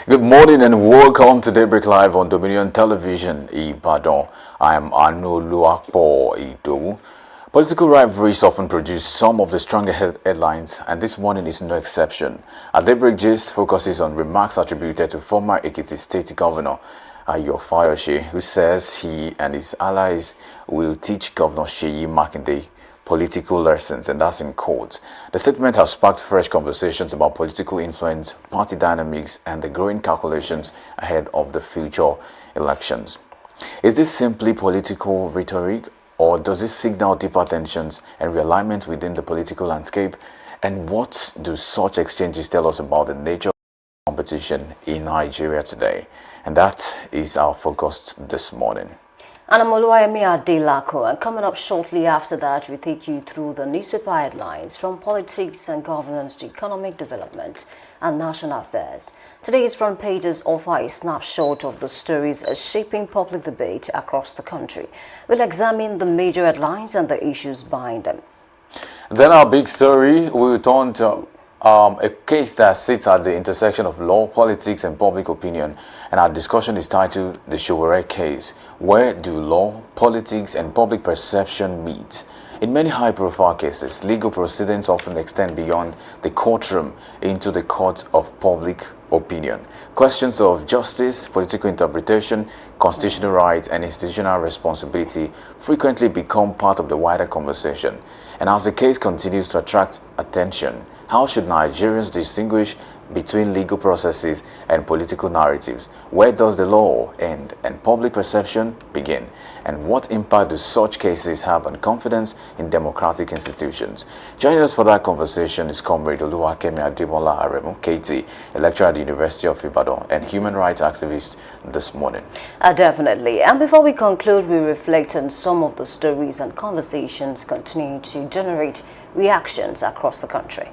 Good morning and welcome to Daybreak Live on Dominion Television, Ibadan. I am Anoluapo Ido. Political rivalries often produce some of the stronger headlines, and this morning is no exception. Our Daybreak Gist focuses on remarks attributed to former Ekiti State Governor Ayo Fayose, who says he and his allies will teach Governor Seyi Makinde political lessons, and that's in court. The statement has sparked fresh conversations about political influence, party dynamics, and the growing calculations ahead of the future elections. Is this simply political rhetoric, or does this signal deeper tensions and realignment within the political landscape? And what do such exchanges tell us about the nature of competition in Nigeria today? And that is our focus this morning. And I'm Oluwayemi Adelako, and coming up shortly after that, we take you through the newspaper headlines from politics and governance to economic development and national affairs. Today's front pages offer a snapshot of the stories shaping public debate across the country. We'll examine the major headlines and the issues behind them. Then our big story will turn to a case that sits at the intersection of law, politics, and public opinion. And our discussion is titled The Showore Case. Where do law, politics, and public perception meet? In many high-profile cases, legal proceedings often extend beyond the courtroom into the court of public opinion. Questions of justice, political interpretation, constitutional rights, and institutional responsibility frequently become part of the wider conversation. And as the case continues to attract attention, how should Nigerians distinguish between legal processes and political narratives? Where does the law end and public perception begin? And what impact do such cases have on confidence in democratic institutions? Joining us for that conversation is Comrade Oluwakemi Adebola Aremu, KT, a lecturer at the University of Ibadan and human rights activist this morning. Definitely. And before we conclude, we reflect on some of the stories and conversations continuing to generate reactions across the country.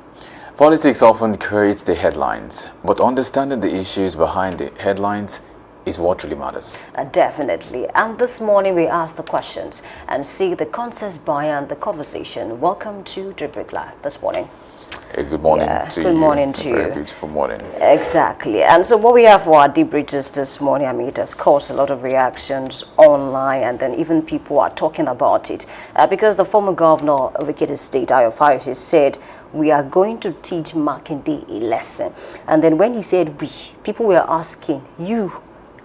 Politics often creates the headlines, but understanding the issues behind the headlines is what really matters. Definitely. And this morning we ask the questions and see the concepts behind the conversation. Welcome to Daybreak Live this morning. Good morning to you. Good morning to you. Very beautiful morning. Exactly. And so what we have for our Daybreak Gist this morning, I mean, it has caused a lot of reactions online, and then even people are talking about it because the former governor of Ekiti State, Ayo Fayose, said, "We are going to teach Makinde a lesson." And then when he said we, people were asking, you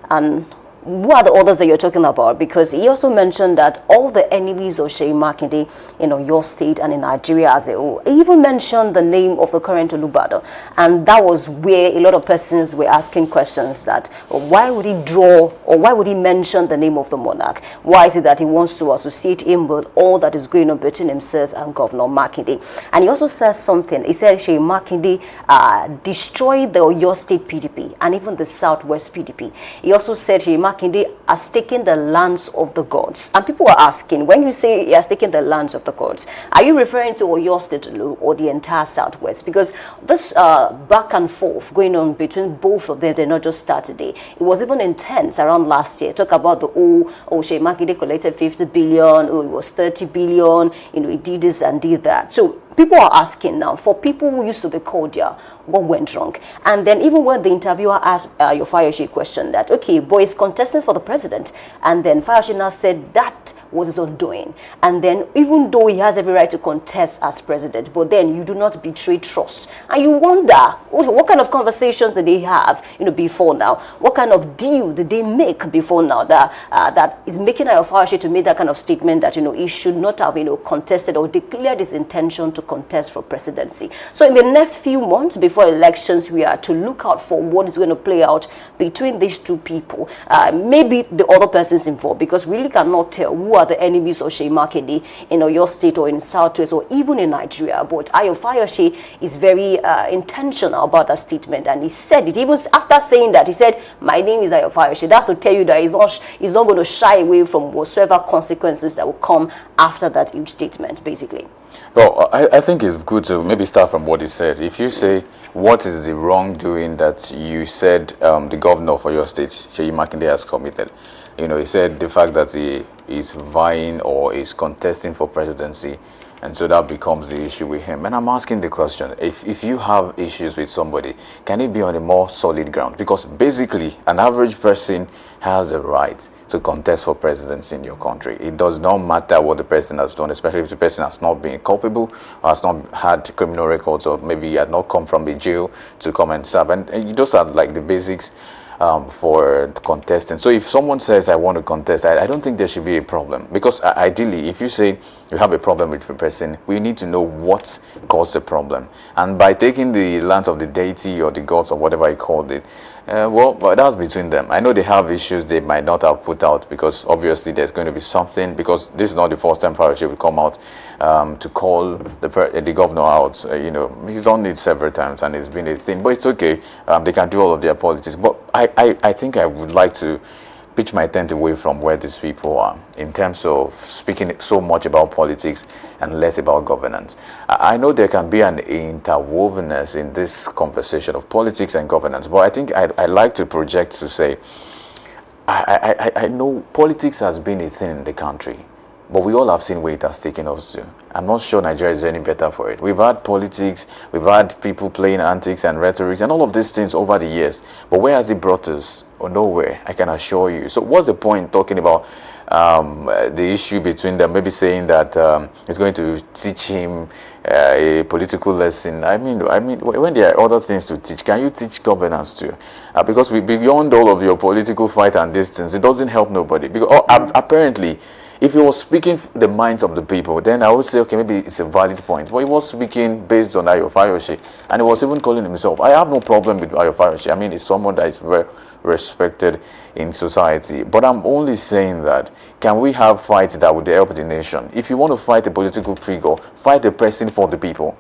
and who are the others that you're talking about? Because he also mentioned that all the enemies of Seyi Makinde in your state and in Nigeria as a whole. He even mentioned the name of the current Olubadan, and that was where a lot of persons were asking questions that why would he draw, or why would he mention the name of the monarch? Why is it that he wants to associate him with all that is going on between himself and Governor Makinde? And he also says something. He said Seyi Makinde destroyed the Oyo State PDP and even the Southwest PDP. He also said Seyi Makinde has taken the lands of the gods. And people are asking, when you say he has taken the lands of the gods, are you referring to Oyo State or the entire Southwest? Because this back and forth going on between both of them did not just start today. It was even intense around last year. Talk about the Seyi Makinde collected 50 billion, it was 30 billion, he did this and did that. So people are asking now, for people who used to be cordial, what went wrong? And then even when the interviewer asked your Fayose a question that, okay, boy is contesting for the president, and then Fayose now said that was his own doing. And then even though he has every right to contest as president, but then you do not betray trust. And you wonder, what kind of conversations did they have, before now? What kind of deal did they make before now that is making Ayo Fayose to make that kind of statement that, he should not have, contested or declared his intention to contest for presidency. So in the next few months before elections, we are to look out for what is going to play out between these two people. Maybe the other persons involved, because we really cannot tell who are the enemies of Seyi Makinde in Oyo State or in Southwest or even in Nigeria. But Ayo Fayose is very intentional about that statement, and he said it. Even after saying that, he said, "My name is Ayo Fayose." That's to tell you that he's not going to shy away from whatsoever consequences that will come after that huge statement, basically. Well, I think it's good to maybe start from what he said. If you say, what is the wrongdoing that you said the governor for your state, Seyi Makinde, has committed? He said the fact that he is vying or is contesting for presidency And so that becomes the issue with him. And I'm asking the question, if you have issues with somebody, can it be on a more solid ground? Because basically, an average person has the right to contest for presidency in your country. It does not matter what the person has done, especially if the person has not been culpable or has not had criminal records, or maybe had not come from the jail to come and serve. And you just have like the basics for contesting. So if someone says, I want to contest, I don't think there should be a problem. Because ideally, if you say you have a problem with the person, we need to know what caused the problem. And by taking the lens of the deity or the gods or whatever I called it, well, that's between them. I know they have issues they might not have put out, because obviously there's going to be something, because this is not the first time Fauci will come out to call the governor out. You know, he's done it several times and it's been a thing, but it's okay. They can do all of their politics. But I think I would like to pitch my tent away from where these people are in terms of speaking so much about politics and less about governance. I know there can be an interwovenness in this conversation of politics and governance, but I think I like to project to say, I know politics has been a thing in the country, but we all have seen where it has taken us to. I'm not sure Nigeria is any better for it. We've had politics, we've had people playing antics and rhetoric and all of these things over the years. But where has it brought us? Or nowhere, I can assure you. So what's the point talking about the issue between them, maybe saying that it's going to teach him a political lesson? I mean, when there are other things to teach, can you teach governance too? Because beyond all of your political fight and distance, it doesn't help nobody. Because apparently, if he was speaking the minds of the people, then I would say, okay, maybe it's a valid point. But he was speaking based on Ayo Fayoshi, and he was even calling himself. I have no problem with Ayo Fayoshi. I mean, he's someone that is very respected in society. But I'm only saying that, can we have fights that would help the nation? If you want to fight a political figure, fight the person for the people.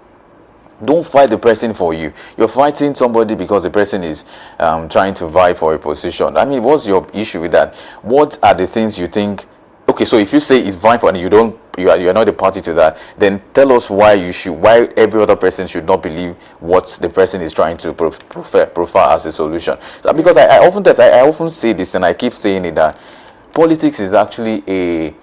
Don't fight the person for you. You're fighting somebody because the person is trying to vie for a position. I mean, what's your issue with that? What are the things you think? Okay, so if you say it's vying for and you are not a party to that, then tell us why every other person should not believe what the person is trying to prefer as a solution. Because I often say this, and I keep saying it, that politics is actually a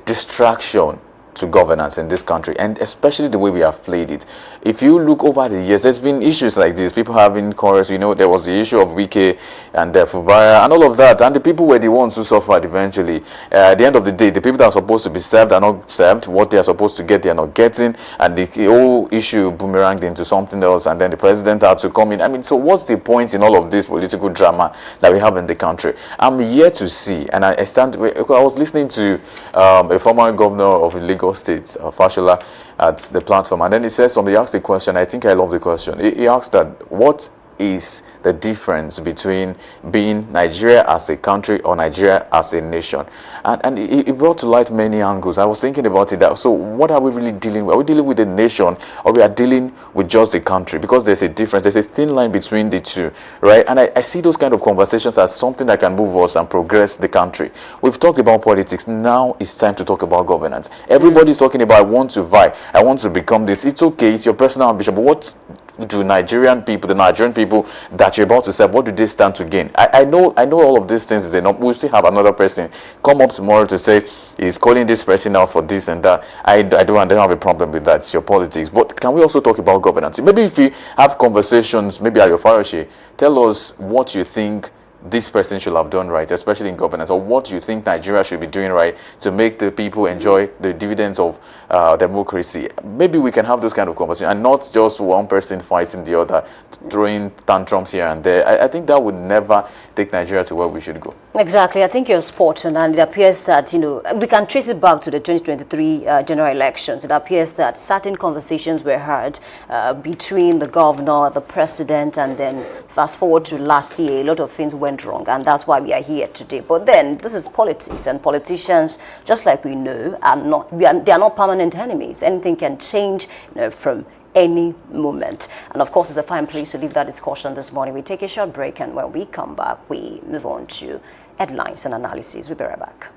distraction to governance in this country, and especially the way we have played it. If you look over the years, there's been issues like this, people having chorus, you know, there was the issue of Wike and Fubara and all of that, and the people were the ones who suffered eventually. At the end of the day, the people that are supposed to be served are not served, what they are supposed to get they are not getting, and the whole issue boomeranged into something else, and then the president had to come in. I mean, so what's the point in all of this political drama that we have in the country? I'm here to see, and I was listening to a former governor of Lagos State, Fashola, at the platform, and then he says, he asked the question, I think I love the question. He asked that, what is the difference between being Nigeria as a country or Nigeria as a nation? And it brought to light many angles. I was thinking about it, that, so what are we really dealing with? Are we dealing with a nation, or we are dealing with just the country? Because there's a difference, there's a thin line between the two, right? And I see those kind of conversations as something that can move us and progress the country. We've talked about politics, now it's time to talk about governance. Everybody's talking about, I want to vie, I want to become this. It's okay, it's your personal ambition, but what do the Nigerian people that you're about to serve, what do they stand to gain? I know all of these things is enough. We'll still have another person come up tomorrow to say he's calling this person out for this and that. I don't have a problem with that. It's your politics. But can we also talk about governance? Maybe if we have conversations, maybe at your Farashi, tell us what you think this person should have done right, especially in governance, or what you think Nigeria should be doing right to make the people enjoy the dividends of democracy. Maybe we can have those kind of conversations, and not just one person fighting the other, throwing tantrums here and there. I think that would never take Nigeria to where we should go. Exactly. I think you're spot on, and it appears that, you know, we can trace it back to the 2023 general elections. It appears that certain conversations were had between the governor, the president, and then fast forward to last year, a lot of things went wrong, and that's why we are here today. But then this is politics, and politicians, just like we know, they are not permanent enemies. Anything can change, you know, from any moment. And of course, it's a fine place to leave that discussion this morning. We take a short break, and when we come back, we move on to headlines and analysis. We'll be right back.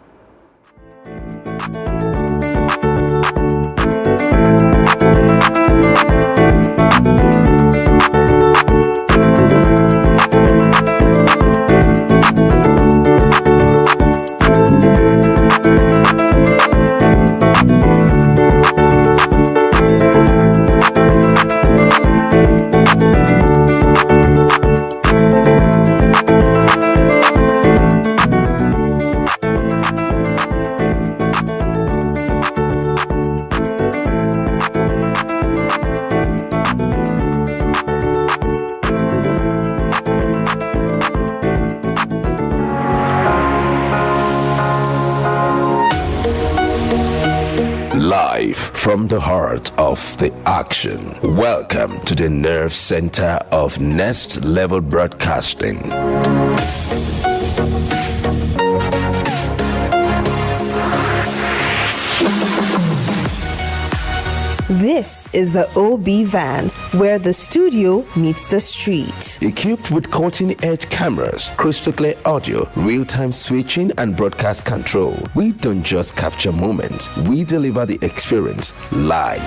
Live from the heart of the action. Welcome to the nerve center of Next Level Broadcasting. This is the OB van, where the studio meets the street. Equipped with cutting-edge cameras, crystal clear audio, real-time switching, and broadcast control, we don't just capture moments, we deliver the experience live.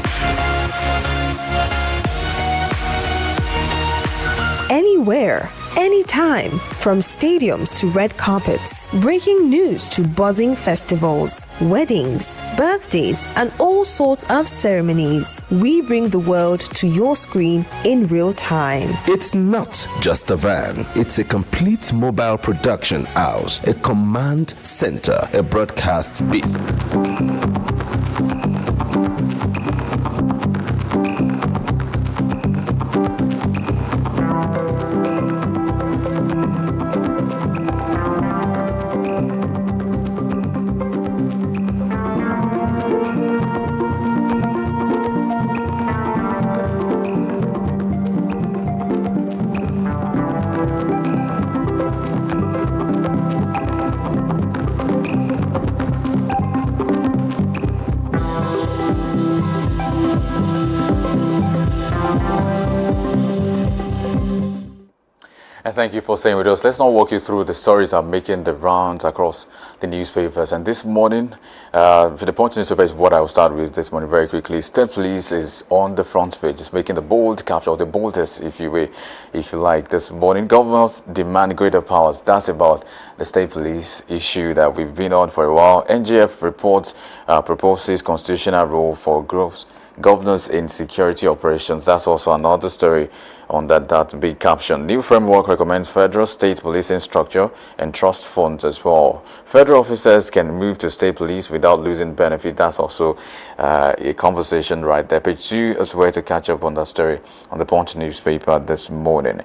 Anywhere, anytime, from stadiums to red carpets, breaking news to buzzing festivals, weddings, birthdays, and all sorts of ceremonies. We bring the world to your screen in real time. It's not just a van, it's a complete mobile production house, a command center, a broadcast beat. And thank you for staying with us. Let's now walk you through the stories that are making the rounds across the newspapers. And this morning, the Punch newspaper is what I will start with this morning very quickly. State Police is on the front page. It's making the bold capture, or the boldest, if you like, this morning. Governors demand greater powers. That's about the State Police issue that we've been on for a while. NGF reports proposes constitutional role for governors in security operations. That's also another story on that big caption. New framework recommends federal state policing structure and trust funds as well. Federal officers can move to state police without losing benefit. That's also a conversation right there. Page 2 is where to catch up on that story on the Punch newspaper this morning.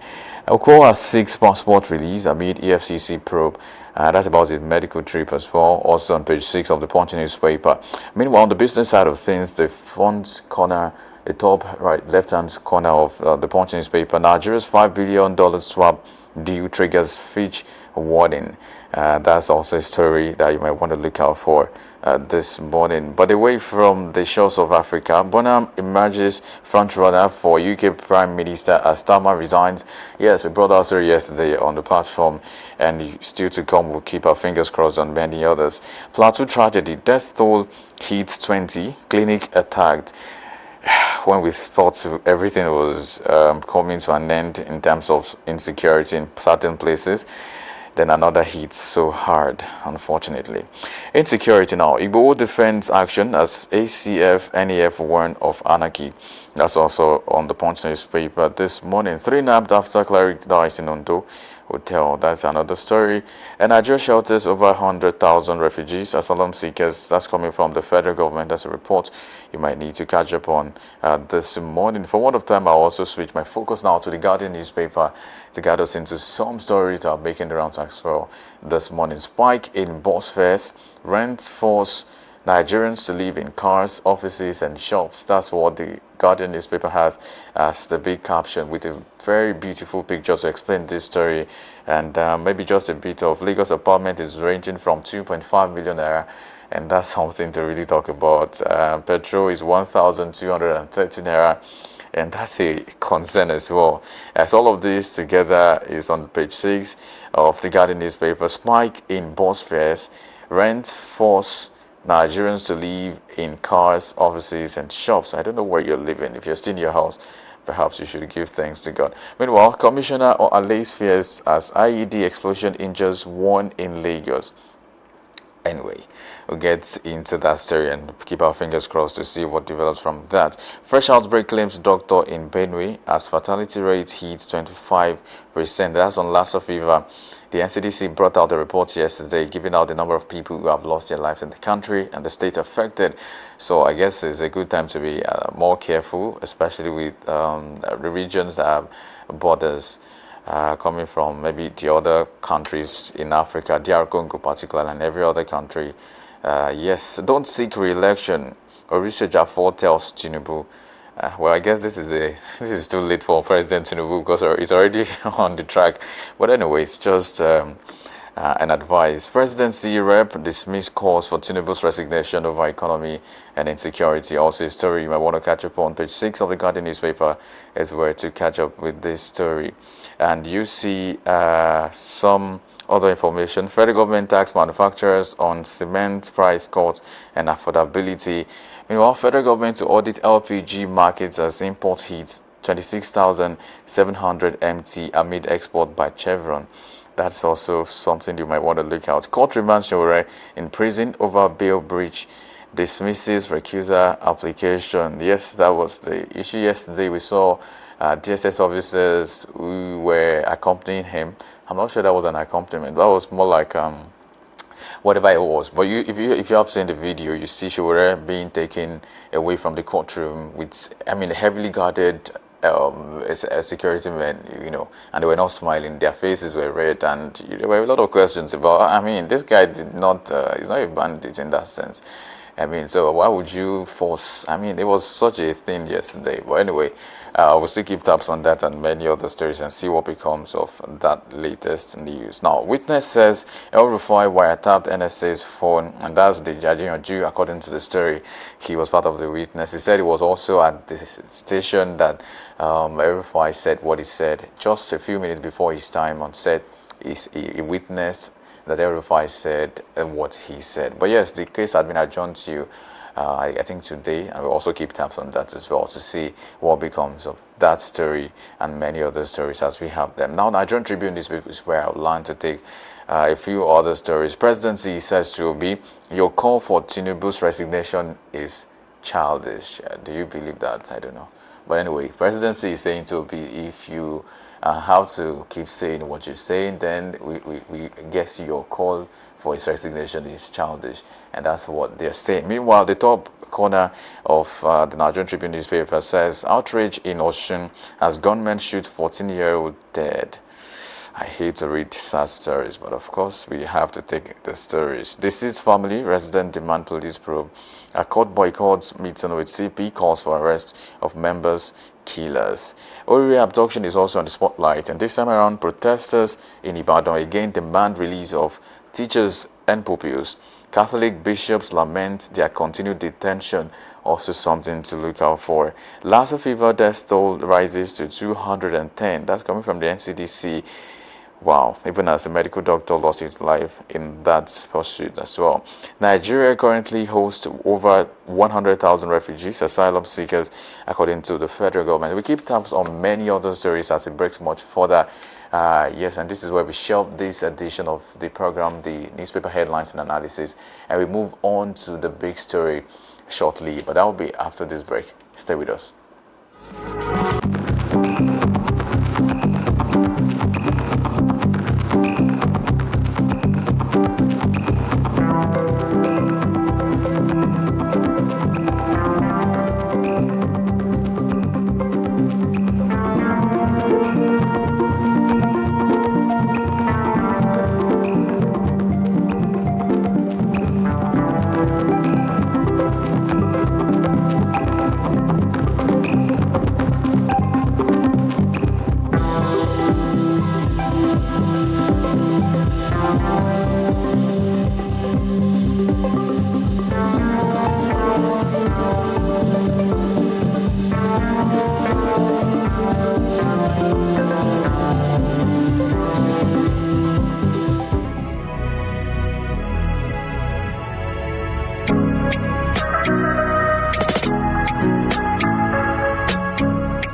Okowa seeks passport release amid EFCC probe. That's about his medical trip as well, also on page 6 of the Punch newspaper. Meanwhile, on the business side of things, the front corner, the top right left-hand corner of the Punch newspaper, Nigeria's $5 billion swap deal triggers Fitch warning. That's also a story that you might want to look out for this morning. But away from the shores of Africa, Bonham emerges frontrunner for UK Prime Minister as Starmer resigns. Yes, we brought that story yesterday on the platform, and still to come. We'll keep our fingers crossed on many others. Plateau tragedy, death toll hits 20, clinic attacked. When we thought everything was coming to an end in terms of insecurity in certain places, then another hit so hard, unfortunately. Insecurity now. Igbo defense action as ACF, NAF warn of anarchy. That's also on the Punch newspaper this morning. 3 nabbed after cleric dies in Ondo hotel. That's another story. And Nigeria shelters over 100,000 refugees, asylum seekers. That's coming from the federal government. That's a report you might need to catch up on this morning. For one of time, I'll also switch my focus now to the Guardian newspaper to guide us into some stories that are making the rounds as well this morning. Spike in bus fares, rents force Nigerians to live in cars, offices, and shops. That's what the Guardian newspaper has as the big caption, with a very beautiful picture to explain this story. And maybe just a bit of Lagos apartment is ranging from 2.5 million naira, and that's something to really talk about. Petrol is 1,230 naira, and that's a concern as well. As all of this together is on page 6 of the Guardian newspaper. Spike in bus fares, rent force Nigerians to live in cars, offices, and shops. I don't know where you're living. If you're still in your house, perhaps you should give thanks to God. Meanwhile, Commissioner allays fears as IED explosion injures one in Lagos. Anyway, we'll get into that story and keep our fingers crossed to see what develops from that. Fresh outbreak claims doctor in Benue as fatality rate hits 25%. That's on Lassa fever. The NCDC brought out a report yesterday giving out the number of people who have lost their lives in the country and the state affected. So I guess it's a good time to be more careful, especially with the regions that have borders coming from maybe the other countries in Africa, DR Congo particularly, and every other country. Yes, don't seek re-election. Orisha tells Tinubu, well, I guess this is too late for President Tinubu because it's already on the track. But anyway, it's just an advice. Presidency rep dismissed calls for Tinubu's resignation over economy and insecurity. Also a story you might want to catch up on. Page 6 of the Guardian newspaper is where to catch up with this story. And you see some other information. Federal government tax manufacturers on cement price cuts and affordability. Meanwhile, federal government to audit LPG markets as import hits 26,700 MT amid export by Chevron. That's also something you might want to look out. Court remands Showore in prison over bail breach, dismisses recusal application. Yes, that was the issue yesterday. We saw DSS officers who were accompanying him. I'm not sure that was an accompaniment. That was more like whatever it was. But if you have seen the video, you see Showore being taken away from the courtroom with, heavily guarded security men, and they were not smiling. Their faces were red, and there were a lot of questions about. This guy he's not a bandit in that sense. So why would you force? It was such a thing yesterday. But anyway, we'll still keep tabs on that and many other stories and see what becomes of that latest news. Now, witness says El Rufai wiretapped NSA's phone, and that's the Jajin Jew. According to the story, he was part of the witness. He said he was also at the station that El Rufai said what he said. Just a few minutes before his time on set, he witnessed that El Rufai said what he said. But yes, the case had been adjourned to I think today, and we'll also keep tabs on that as well to see what becomes of that story and many other stories as we have them. Now, Nigerian Tribune this week is where I would like to take a few other stories. Presidency says to Obi, your call for Tinubu's resignation is childish. Do you believe that? I don't know. But anyway, presidency is saying to Obi, if you have to keep saying what you're saying, then we guess your call for his resignation is childish, and that's what they're saying. Meanwhile, the top corner of the Nigerian Tribune newspaper says, outrage in Osun as gunmen shoot 14-year-old dead. I hate to read sad stories, but of course we have to take the stories. Deceased family, resident demand police probe. A court boycotts meeting with CP, calls for arrest of members, killers. Orire abduction is also on the spotlight, and this time around, protesters in Ibadan again demand release of teachers and pupils. Catholic bishops lament their continued detention, also something to look out for. Lassa fever death toll rises to 210. That's coming from the NCDC. Wow, even as a medical doctor lost his life in that pursuit as well. Nigeria currently hosts over 100,000 refugees, asylum seekers, according to the federal government. We keep tabs on many other stories as it breaks much further. Yes, and this is where we shelve this edition of the program, the newspaper headlines and analysis, and we move on to the big story shortly, but that will be after this break. Stay with us.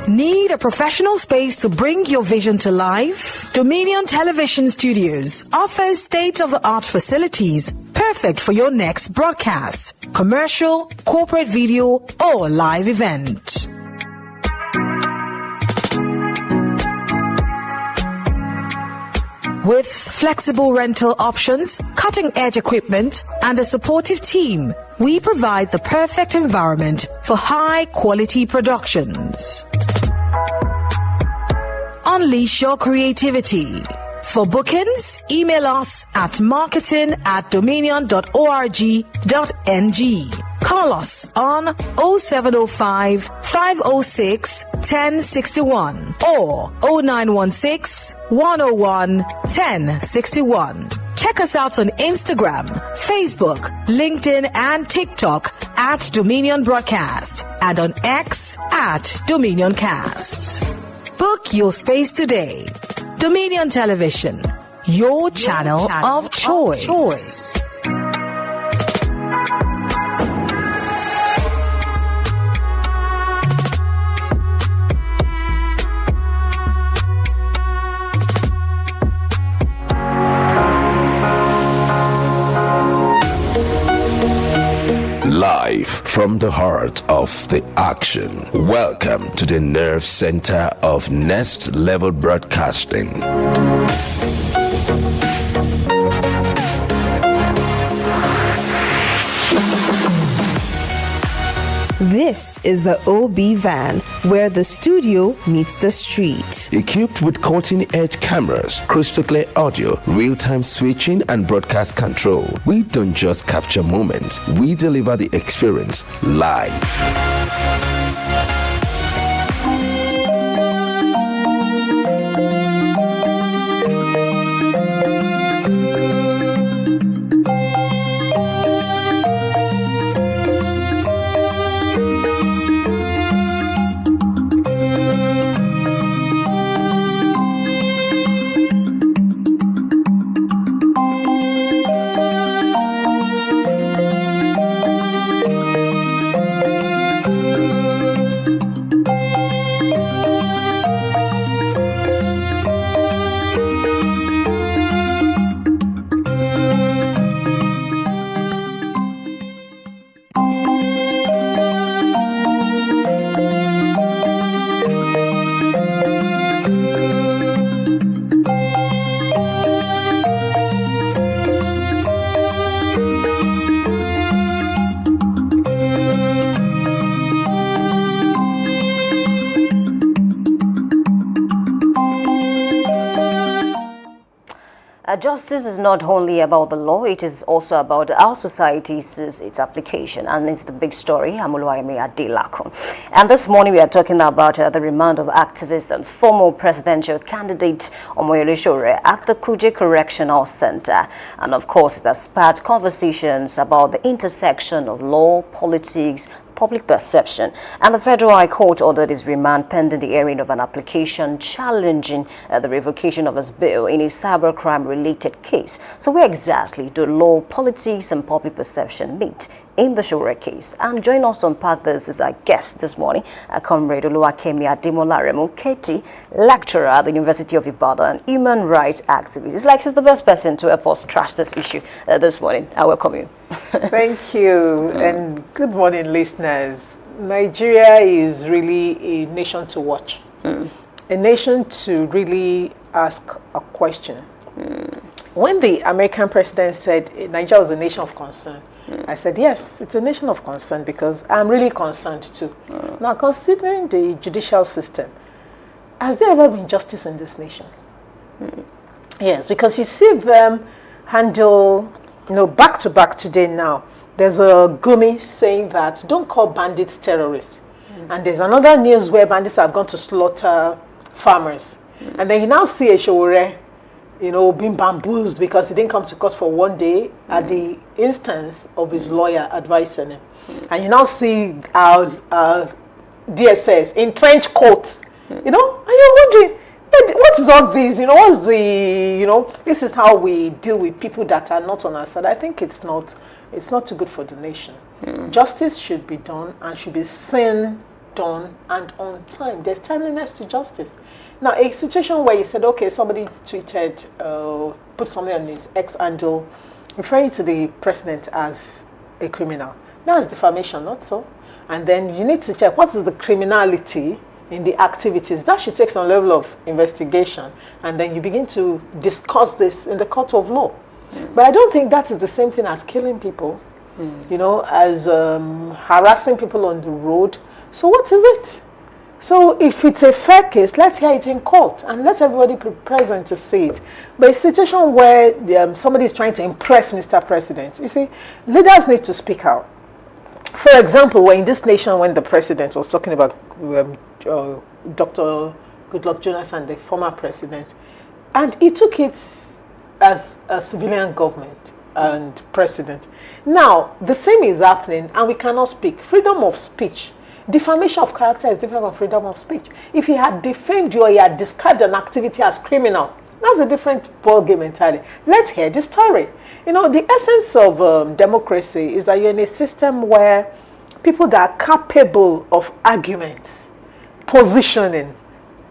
Need a professional space to bring your vision to life? Dominion Television Studios offers state-of-the-art facilities perfect for your next broadcast, commercial, corporate video, or live event. With flexible rental options, cutting-edge equipment, and a supportive team, we provide the perfect environment for high-quality productions. Unleash your creativity. For bookings, email us at marketing@dominion.org.ng. Call us on 0705 506 1061 or 0916 101 1061. Check us out on Instagram, Facebook, LinkedIn, and TikTok at Dominion Broadcast and on X at Dominioncast. Book your space today. Dominion Television, your channel of choice. Live from the heart of the action. Welcome to the nerve center of Next Level Broadcasting. This is the OB van, where the studio meets the street. Equipped with cutting-edge cameras, crystal clear audio, real-time switching, and broadcast control, we don't just capture moments, we deliver the experience live. Justice is not only about the law, it is also about our society sees its application, and it's the big story. Amuluwaime Adelakun. And this morning we are talking about the remand of activist and former presidential candidate Omoyele Sowore at the Kuje Correctional Center. And of course, it has sparked conversations about the intersection of law, politics, public perception, and the Federal High Court ordered his remand pending the hearing of an application challenging the revocation of his bail in a cybercrime-related case. So where exactly do law, politics, and public perception meet in the Sowore case? And join us to unpack this is our guest this morning, Comrade Oluwakemi Ademolaremu Keti, lecturer at the University of Ibadan, and human rights activist. It's like she's the best person to help us trash this issue this morning. I welcome you. Thank you, and good morning, listeners. Nigeria is really a nation to watch, a nation to really ask a question. When the American president said Nigeria was a nation of concern, I said, yes, it's a nation of concern because I'm really concerned too. Now, considering the judicial system, has there ever been justice in this nation? Yes, because you see them handle, back to back today now. There's a Gumi saying that don't call bandits terrorists. And there's another news where bandits have gone to slaughter farmers. And then you now see a Sowore, being bamboozled because he didn't come to court for one day at the instance of his lawyer advising him. And you now see our DSS in trench coats, and you're wondering, what is all this? What's the, this is how we deal with people that are not on our side. I think it's not too good for the nation. Justice should be done and should be seen, done, and on time. There's timeliness to justice. Now, a situation where you said, okay, somebody tweeted, put something on his X handle, referring to the president as a criminal. That's defamation, not so. And then you need to check what is the criminality in the activities. That should take some level of investigation. And then you begin to discuss this in the court of law. But I don't think that is the same thing as killing people, as harassing people on the road. So what is it? So if it's a fair case, let's hear it in court and let everybody be present to see it. But a situation where somebody is trying to impress Mr. President, you see, leaders need to speak out. For example, when in this nation, when the president was talking about Dr. Goodluck Jonathan, the former president, and he took it as a civilian government and president. Now, the same is happening, and we cannot speak. Freedom of speech. Defamation of character is different from freedom of speech. If he had defamed you or he had described an activity as criminal, that's a different ballgame entirely. Let's hear the story. You know, the essence of democracy is that you're in a system where people that are capable of arguments, positioning,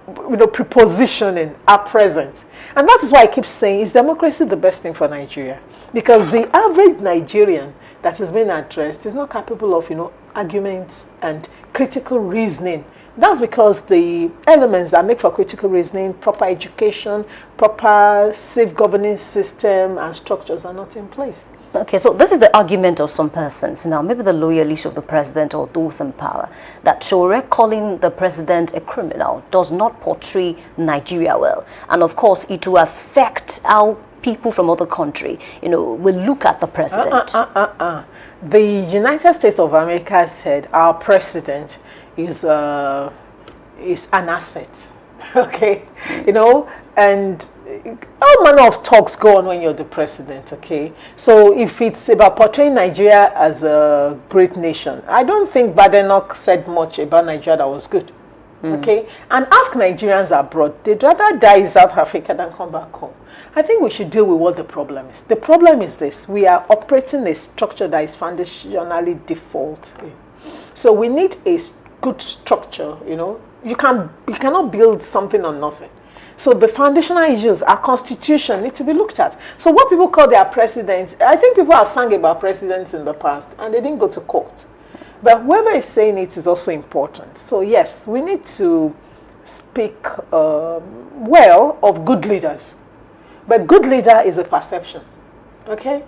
prepositioning are present. And that is why I keep saying, is democracy the best thing for Nigeria? Because the average Nigerian that is being addressed is not capable of, arguments and critical reasoning. That's because the elements that make for critical reasoning, proper education, proper safe governance system and structures are not in place. Okay, so this is the argument of some persons. Now, maybe the loyalists of the president or those in power, that Sowore calling the president a criminal does not portray Nigeria well. And of course, it will affect how people from other country, will look at the president. The United States of America said our president is an asset. Okay, and all manner of talks go on when you're the president. Okay, so if it's about portraying Nigeria as a great nation, I don't think Badenoch said much about Nigeria that was good. Okay, and ask Nigerians abroad, they'd rather die in South Africa than come back home. I think we should deal with what the problem is. The problem is this: we are operating a structure that is foundationally default. So we need a good structure. You cannot build something on nothing. So the foundational issues, our constitution, need to be looked at. So what people call their presidents, I think people have sung about presidents in the past and they didn't go to court. But whoever is saying it is also important. So yes, we need to speak well of good leaders. But good leader is a perception. Okay?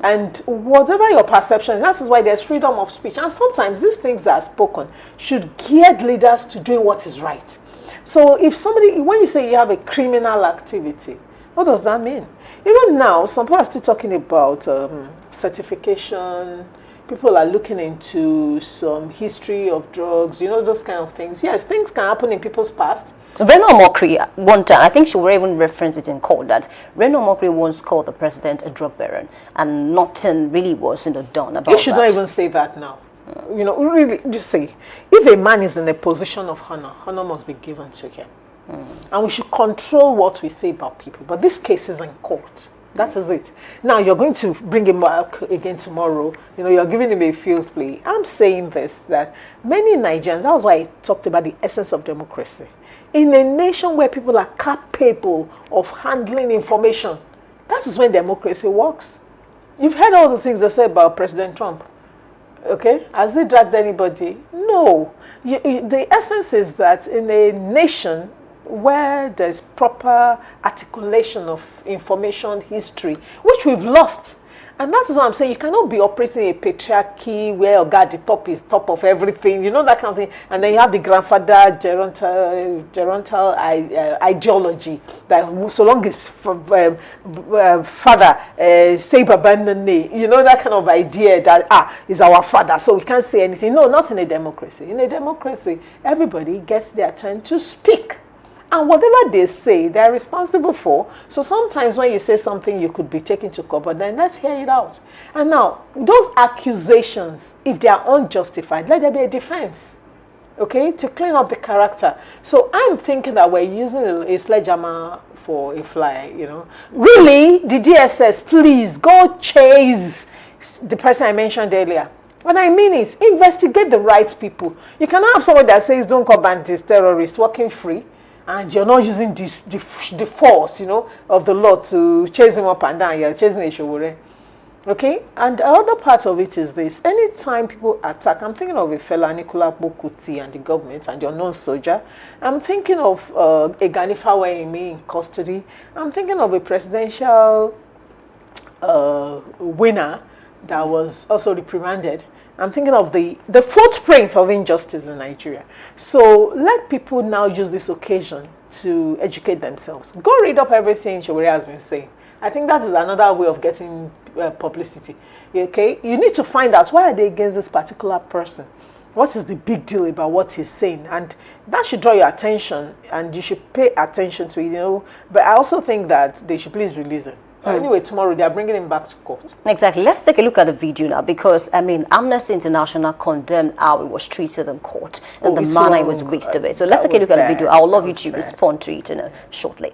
And whatever your perception, that is why there's freedom of speech. And sometimes these things that are spoken should gear leaders to doing what is right. So if somebody, when you say you have a criminal activity, what does that mean? Even now, some people are still talking about certification. People are looking into some history of drugs, those kind of things. Yes, things can happen in people's past. Reno Omokri, one time, I think she will even reference it in court, that Reno Omokri once called the president a drug baron, and nothing really was done about that. You should not even say that now. Really, just say, if a man is in a position of honor, honor must be given to him. And we should control what we say about people. But this case is in court. That is it. Now, you're going to bring him back again tomorrow. You're giving him a field play. I'm saying this, that many Nigerians, that was why I talked about the essence of democracy. In a nation where people are capable of handling information, that is when democracy works. You've heard all the things they say about President Trump. Okay? Has he dragged anybody? No. The essence is that in a nation where there's proper articulation of information history, which we've lost. And that's what I'm saying. You cannot be operating a patriarchy where God the top is top of everything, that kind of thing. And then you have the grandfather gerontal ideology that so long as father say Babanane, that kind of idea that is our father, so we can't say anything. No, not in a democracy. In a democracy, everybody gets their turn to speak. And whatever they say, they're responsible for. So sometimes when you say something, you could be taken to court, but then let's hear it out. And now, those accusations, if they are unjustified, let there be a defense, okay, to clean up the character. So I'm thinking that we're using a sledgehammer for a fly, Really, the DSS, please, go chase the person I mentioned earlier. What I mean is, investigate the right people. You cannot have someone that says, don't call bandits, terrorists, walking free, and you're not using the force, of the law to chase him up and down. You're chasing a Sowore. Okay? And the other part of it is this. Anytime people attack, I'm thinking of a fella, Nicola Bokuti, and the government and the unknown soldier. I'm thinking of a Ganifa Wayimi in custody. I'm thinking of a presidential winner that was also reprimanded. I'm thinking of the footprint of injustice in Nigeria. So let people now use this occasion to educate themselves. Go read up everything Showore has been saying. I think that is another way of getting publicity. Okay, you need to find out, why are they against this particular person? What is the big deal about what he's saying? And that should draw your attention, and you should pay attention to it, you know. But I also think that they should please release him. Anyway, tomorrow they are bringing him back to court. Exactly. Let's take a look at the video now, because I mean, Amnesty International condemned how it was treated in court and the manner it was whisked away. So let's take a look at the video. I would love you to respond to it shortly.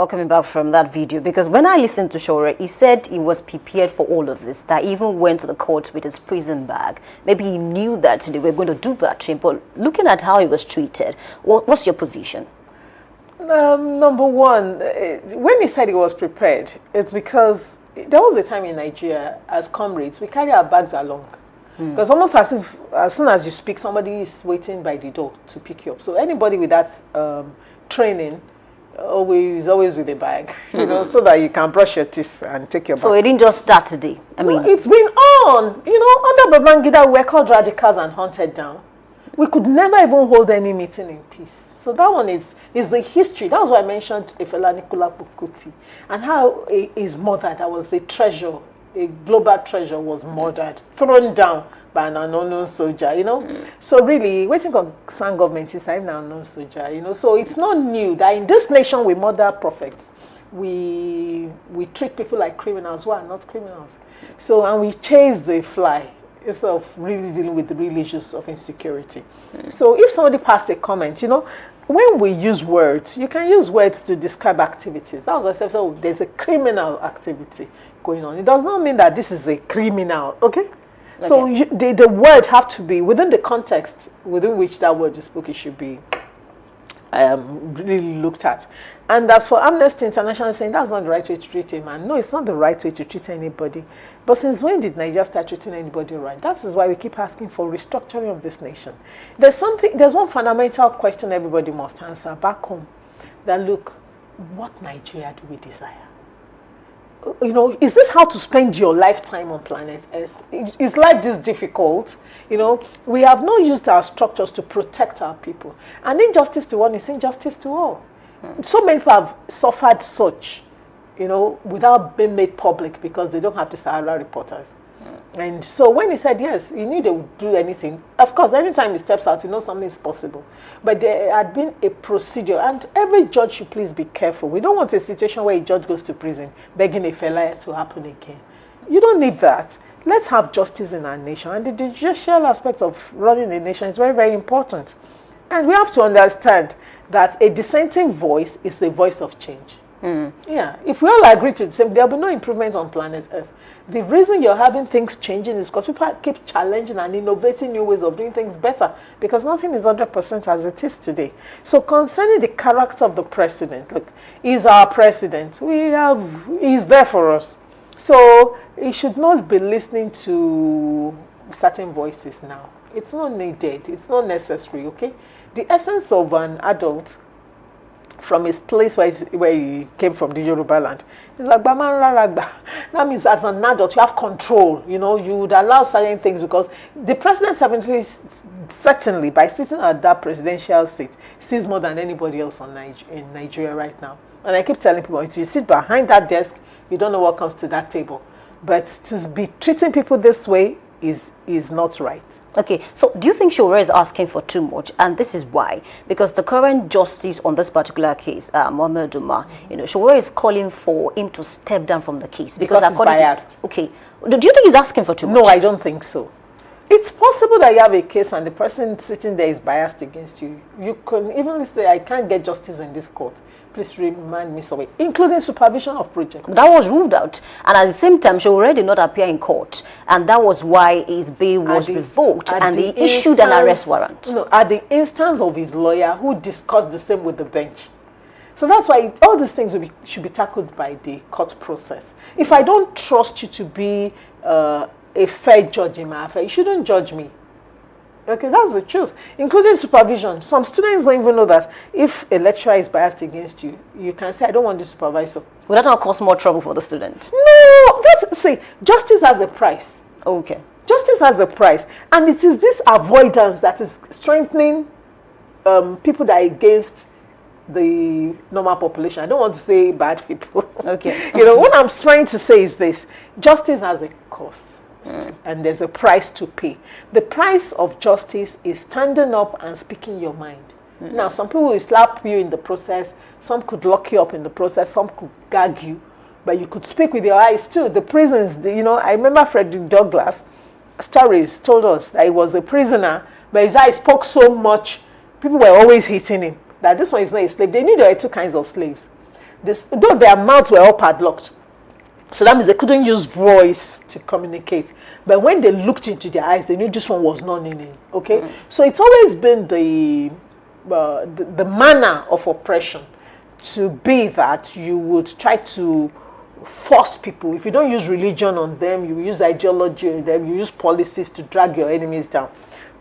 Coming back from that video, because when I listened to Showore, he said he was prepared for all of this, that he even went to the court with his prison bag. Maybe he knew that they were going to do that to him, but looking at how he was treated, what's your position? Number one, when he said he was prepared, it's because there was a time in Nigeria, as comrades, we carry our bags along. Because almost as if, as soon as you speak, somebody is waiting by the door to pick you up. So anybody with that training, always with a bag, you know, so that you can brush your teeth and take your bath. So it didn't just start today. I mean, it's been on, you know, under Babangida, we're called radicals and hunted down. We could never even hold any meeting in peace. So that one is the history. That was why I mentioned Efela Nicola Bukuti, and how his mother, that was a treasure, a global treasure, was murdered, thrown down by an unknown soldier, you know. So really, waiting on some government is an unknown soldier, you know. So it's not new that in this nation we murder prophets. We treat people like criminals who are not criminals. So, and we chase the fly instead of really dealing with the real issues of insecurity. So if somebody passed a comment, you know, when we use words, you can use words to describe activities. That was what I said. So there's a criminal activity going on. It does not mean that this is a criminal, okay? So the word have to be within the context within which that word is spoken. It should be really looked at. And as for Amnesty International saying that's not the right way to treat a man, no, it's not the right way to treat anybody. But since when did Nigeria start treating anybody right? That is why we keep asking for restructuring of this nation. There's one fundamental question everybody must answer back home. That look, what Nigeria do we desire? You know, is this how to spend your lifetime on planet Earth? Is life this difficult? You know, we have not used our structures to protect our people. And injustice to one is injustice to all. So many people have suffered such, you know, without being made public because they don't have the Sahara reporters. And so when he said yes, he knew they would do anything. Of course, anytime he steps out, he knows something is possible. But there had been a procedure, and every judge should please be careful. We don't want a situation where a judge goes to prison begging a fellow to happen again. You don't need that. Let's have justice in our nation. And the judicial aspect of running a nation is very, very important. And we have to understand that a dissenting voice is a voice of change. Yeah, if we all agree to the same, there will be no improvement on planet Earth. The reason you're having things changing is because people keep challenging and innovating new ways of doing things better, because nothing is 100% as it is today. So concerning the character of the president, look, he's our president. He's there for us. So he should not be listening to certain voices now. It's not needed. It's not necessary, okay? The essence of an adult from his place where he came from, the Yoruba land. He's like, that means as an adult, you have control. You know, you would allow certain things because the president certainly, by sitting at that presidential seat, sees more than anybody else in Nigeria right now. And I keep telling people, if you sit behind that desk, you don't know what comes to that table. But to be treating people this way is not right. Okay, so do you think Showore is asking for too much? And this is why. Because the current justice on this particular case, Mohammed Umar, Showore is calling for him to step down from the case. Because according he's biased. Okay, do you think he's asking for too much? No, I don't think so. It's possible that you have a case and the person sitting there is biased against you. You can even say, I can't get justice in this court. Please remind me somewhere, including supervision of projects. That was ruled out. And at the same time, Showore did not appear in court. And that was why his bail was revoked and they issued an arrest warrant. No, at the instance of his lawyer who discussed the same with the bench. So that's why all these things should be tackled by the court process. If I don't trust you to be a fair judge in my affair, you shouldn't judge me. Okay, that's the truth. Including supervision. Some students don't even know that if a lecturer is biased against you, you can say, I don't want this supervisor. Will that not cause more trouble for the student? No, justice has a price. Okay. Justice has a price. And it is this avoidance that is strengthening people that are against the normal population. I don't want to say bad people. Okay. What I'm trying to say is this. Justice has a cost. And there's a price to pay. The price of justice is standing up and speaking your mind. Now, some people will slap you in the process. Some could lock you up in the process. Some could gag you. But you could speak with your eyes too. The prisons, I remember Frederick Douglass stories told us that he was a prisoner, but his eyes spoke so much, people were always hitting him. That this one is not a slave. They knew there were two kinds of slaves. Though their mouths were all padlocked. So that means they couldn't use voice to communicate. But when they looked into their eyes, they knew this one was non-meaning. Okay? So it's always been the manner of oppression to be that you would try to force people. If you don't use religion on them, you use ideology on them, you use policies to drag your enemies down.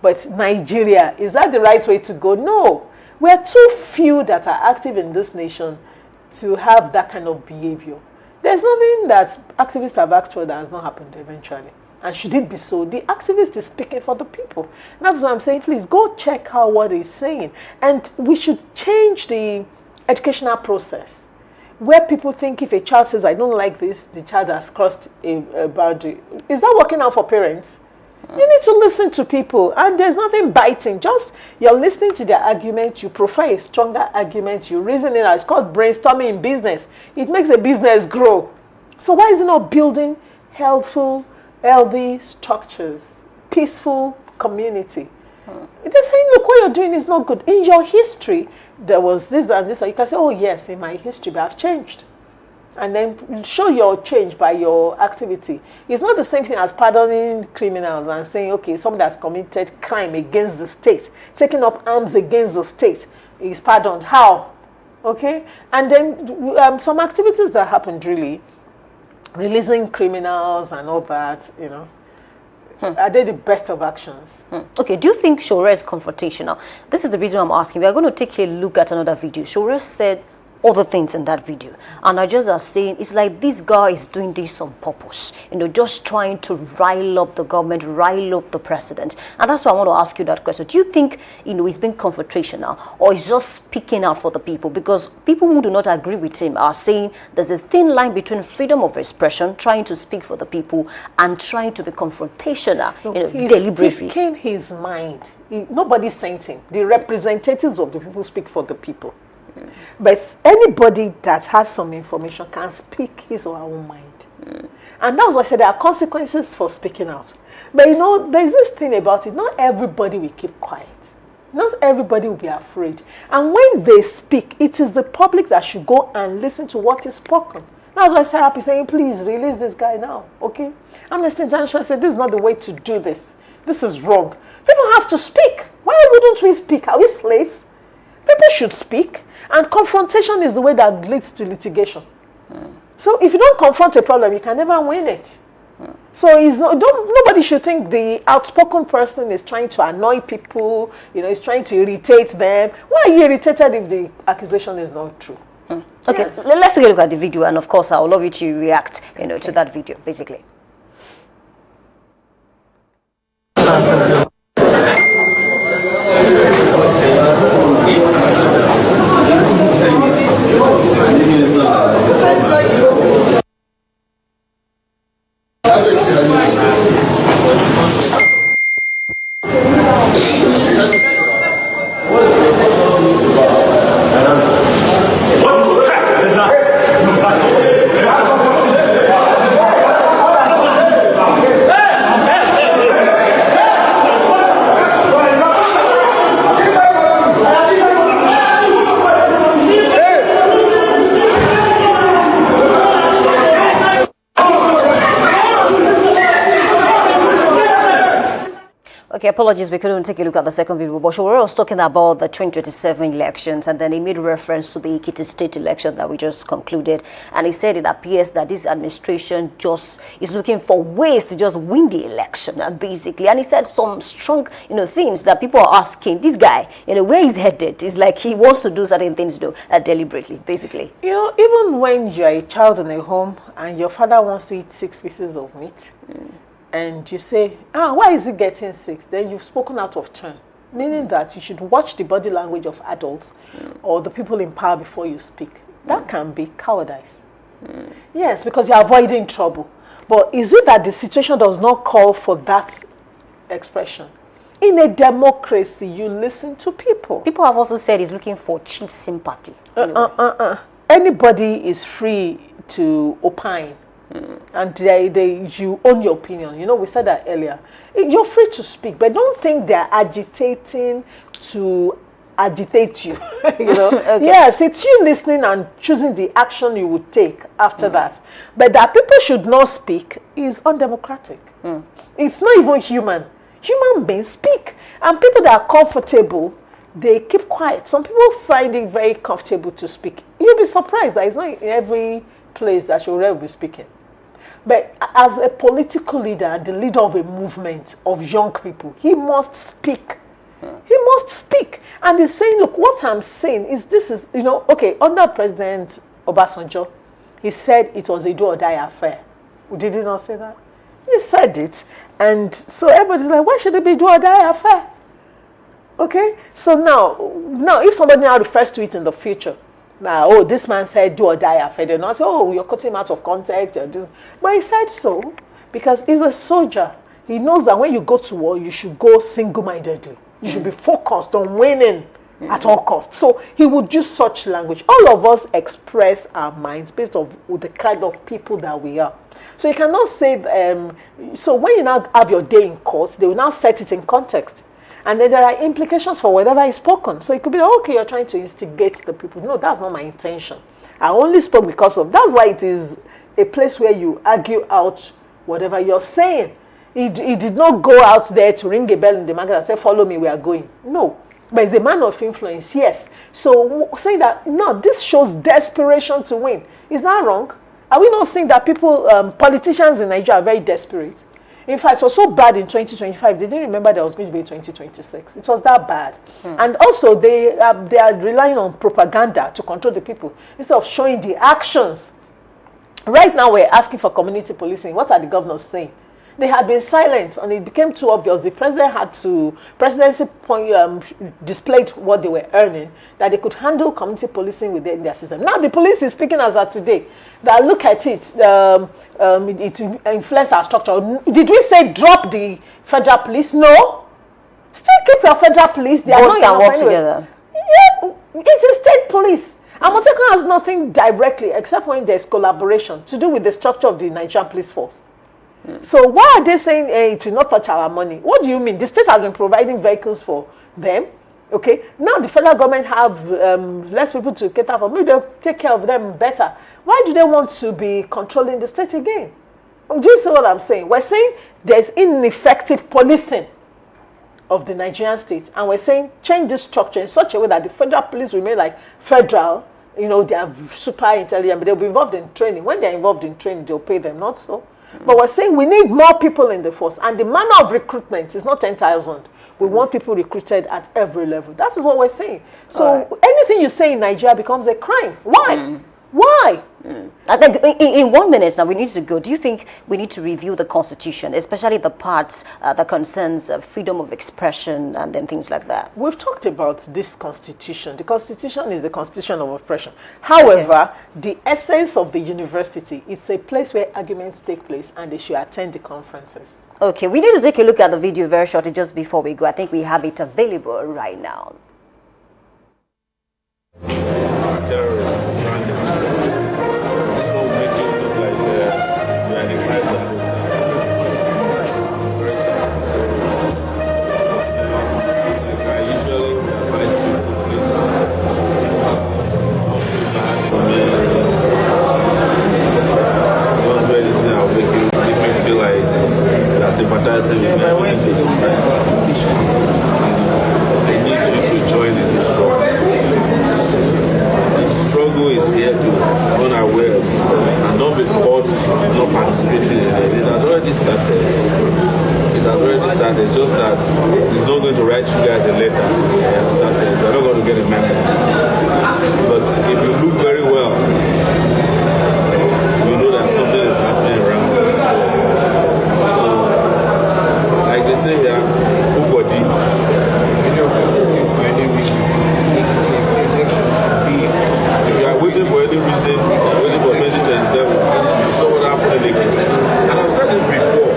But Nigeria, is that the right way to go? No. We are too few that are active in this nation to have that kind of behavior. There's nothing that activists have asked for that has not happened eventually. And should it be so, the activist is speaking for the people. And that's what I'm saying. Please go check out what he's saying. And we should change the educational process. Where people think if a child says, I don't like this, the child has crossed a boundary. Is that working out for parents? You need to listen to people, and there's nothing biting. Just you're listening to their argument, you profile a stronger argument, you reason it out. It's called brainstorming in business. It makes a business grow. So why is it not building healthy structures, peaceful community? They're saying, look, what you're doing is not good. In your history, there was this and this. And you can say, oh yes, in my history, but I've changed. And then show your change by your activity. It's not the same thing as pardoning criminals and saying, okay, someone that's committed crime against the state, taking up arms against the state is pardoned. How? Okay? And then some activities that happened really, releasing criminals and all that, are they the best of actions? Okay, do you think Showore is confrontational? This is the reason I'm asking. We are going to take a look at another video. Showore said other things in that video, and Nigerians are saying it's like this guy is doing this on purpose, just trying to rile up the government, rile up the president. And that's why I want to ask you that question. Do you think he's being confrontational, or he's just speaking out for the people? Because people who do not agree with him are saying there's a thin line between freedom of expression, trying to speak for the people, and trying to be confrontational, deliberately. He's speaking his mind. Nobody sent him. The representatives of the people speak for the people. But anybody that has some information can speak his or her own mind. And that's why I said there are consequences for speaking out. But there's this thing about it. Not everybody will keep quiet. Not everybody will be afraid. And when they speak, it is the public that should go and listen to what is spoken. That's why Sarah is saying, please release this guy now. Okay? Amnesty International said this is not the way to do this. This is wrong. People have to speak. Why wouldn't we speak? Are we slaves? People should speak. And confrontation is the way that leads to litigation. So if you don't confront a problem, you can never win it. So nobody should think the outspoken person is trying to annoy people, is trying to irritate them. Why are you irritated if the accusation is not true? Okay, Yes. let's take a look at the video, and of course I would love you to react, to that video, basically. Okay, apologies, we couldn't take a look at the second video, but Showore was talking about the 2027 elections, and then he made reference to the Ekiti state election that we just concluded, and he said it appears that this administration just is looking for ways to just win the election, basically, and he said some strong, things that people are asking, this guy, where he's headed, is like he wants to do certain things, deliberately, basically. Even when you're a child in a home and your father wants to eat 6 pieces of meat, and you say, why is he getting 6? Then you've spoken out of turn, meaning that you should watch the body language of adults or the people in power before you speak. That can be cowardice. Yes, because you're avoiding trouble. But is it that the situation does not call for that expression? In a democracy, you listen to people. People have also said he's looking for cheap sympathy. Anybody is free to opine. And you own your opinion. We said that earlier. You're free to speak, but don't think they're agitating to agitate you. Okay. Yes, it's you listening and choosing the action you would take after that. But that people should not speak is undemocratic. It's not even human. Human beings speak, and people that are comfortable, they keep quiet. Some people find it very comfortable to speak. You'll be surprised that it's not in every place that you'll ever be speaking. But as a political leader and the leader of a movement of young people, he must speak. He must speak. And he's saying, look, what I'm saying is under President Obasanjo, he said it was a do or die affair. Did he not say that? He said it. And so everybody's like, why should it be do or die affair? Okay? So now if somebody now refers to it in the future, now, this man said do or die affair. They're not say, you're cutting him out of context. But he said so because he's a soldier. He knows that when you go to war, you should go single-mindedly. You should be focused on winning at all costs. So he would use such language. All of us express our minds based on the kind of people that we are. So you cannot say, so when you now have your day in court, they will now set it in context. And then there are implications for whatever is spoken. So it could be, okay, you're trying to instigate the people. No, that's not my intention. I only spoke because of, that's why it is a place where you argue out whatever you're saying. He did not go out there to ring a bell in the market and say, follow me, we are going. No. But he's a man of influence, yes. So saying that, no, this shows desperation to win. Is that wrong? Are we not saying that people, politicians in Nigeria are very desperate? In fact, it was so bad in 2025, they didn't remember there was going to be 2026. It was that bad. And also, they are relying on propaganda to control the people instead of showing the actions. Right now, we're asking for community policing. What are the governors saying? They had been silent, and it became too obvious. The presidency displayed what they were earning, that they could handle community policing within their system. Now the police is speaking as of today. That look at it, it influences our structure. Did we say drop the federal police? No. Still keep your federal police. They Both are not can work anyway. together. Yeah, it's a state police. Amotekun has nothing directly except when there's collaboration to do with the structure of the Nigerian police force. So why are they saying it will not touch our money? What do you mean? The state has been providing vehicles for them. Okay, now the federal government have less people to cater for. Maybe they'll take care of them better. Why do they want to be controlling the state again? Do you see what I'm saying? We're saying there's ineffective policing of the Nigerian state, and we're saying change this structure in such a way that the federal police remain like federal. They are super intelligent, but they'll be involved in training. When they're involved in training, they'll pay them, not so. But we're saying we need more people in the force. And the manner of recruitment is not 10,000. We want people recruited at every level. That is what we're saying. So anything you say in Nigeria becomes a crime. Why? Why? I think in 1 minute now, we need to go. Do you think we need to review the Constitution, especially the parts that concerns freedom of expression and then things like that? We've talked about this Constitution. The Constitution is the Constitution of oppression. However, the essence of the university, it's a place where arguments take place and they should attend the conferences. Okay, we need to take a look at the video very shortly just before we go. I think we have it available right now. Terrorists, this will make it look like they're radicalized. Very sad. Like I usually advise people, please don't feel bad for me. Don't do anything that will make me feel like they're sympathizing with me. I need you to join in this struggle. Struggle is here to unaware and not be caught not participating in it. It has already started. It has already started. It's just that it's not going to write you guys a letter. It has started. You're not going to get a memo. But if you look very well, you know that something is happening around. So, like they say here, nobody. Waiting for any reason, waiting for 2027, you saw what happened in Ekiti. And I've said this before,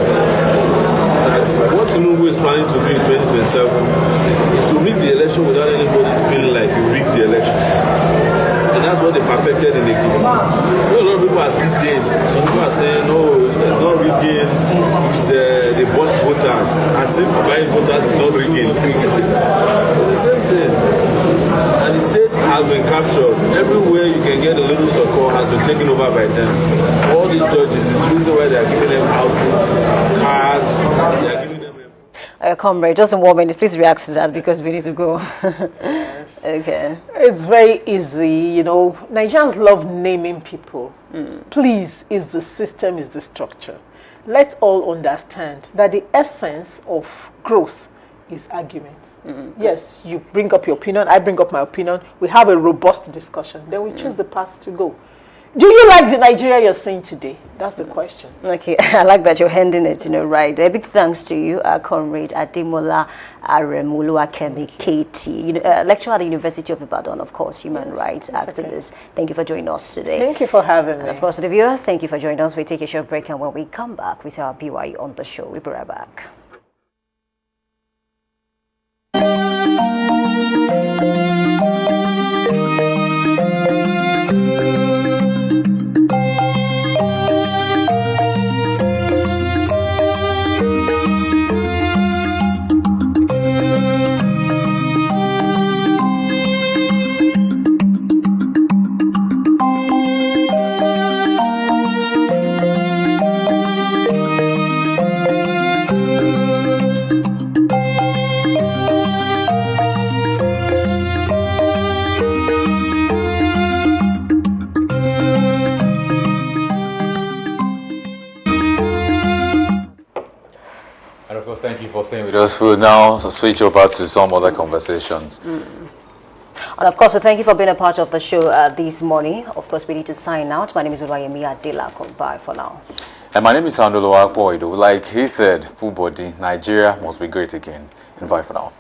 that what Tinubu is planning to do in 2027 is to rig the election without anybody feeling like you rigged the election. And that's what they perfected in Ekiti. A lot of people are still days. Some people are saying, no, it's not rigging, they bought voters. As if buying voters is not rigging. It's the same thing. And the state has been captured. Everywhere you can get a little support has been taken over by them. All these judges, is the reason why they are giving them houses, cars, they are giving them... Comrade, just in 1 minute, please react to that because we need to go. Yes. Okay. It's very easy, you know. Nigerians love naming people. Please, is the system, is the structure. Let's all understand that the essence of growth is arguments. Yes, you bring up your opinion, I bring up my opinion, we have a robust discussion, then we choose the path to go. Do you like the Nigeria you're seeing today? That's the question. Okay, I like that you're handing it, right. A big thanks to you, Comrade Ademola Aremuluakemi KT, lecturer at the University of Ibadan, of course, human rights activist. Thank you for joining us today. Thank you for having me. And of course, to the viewers, thank you for joining us. We take a short break, and when we come back, we say our BYE on the show. We'll be right back. Thank you for staying with us. We'll now switch over to some other conversations. And of course, we thank you for being a part of the show this morning. Of course, we need to sign out. My name is Ulayemi Adela. Bye for now. And my name is Andolo Akpoido. Like he said, full body, Nigeria must be great again. And bye for now.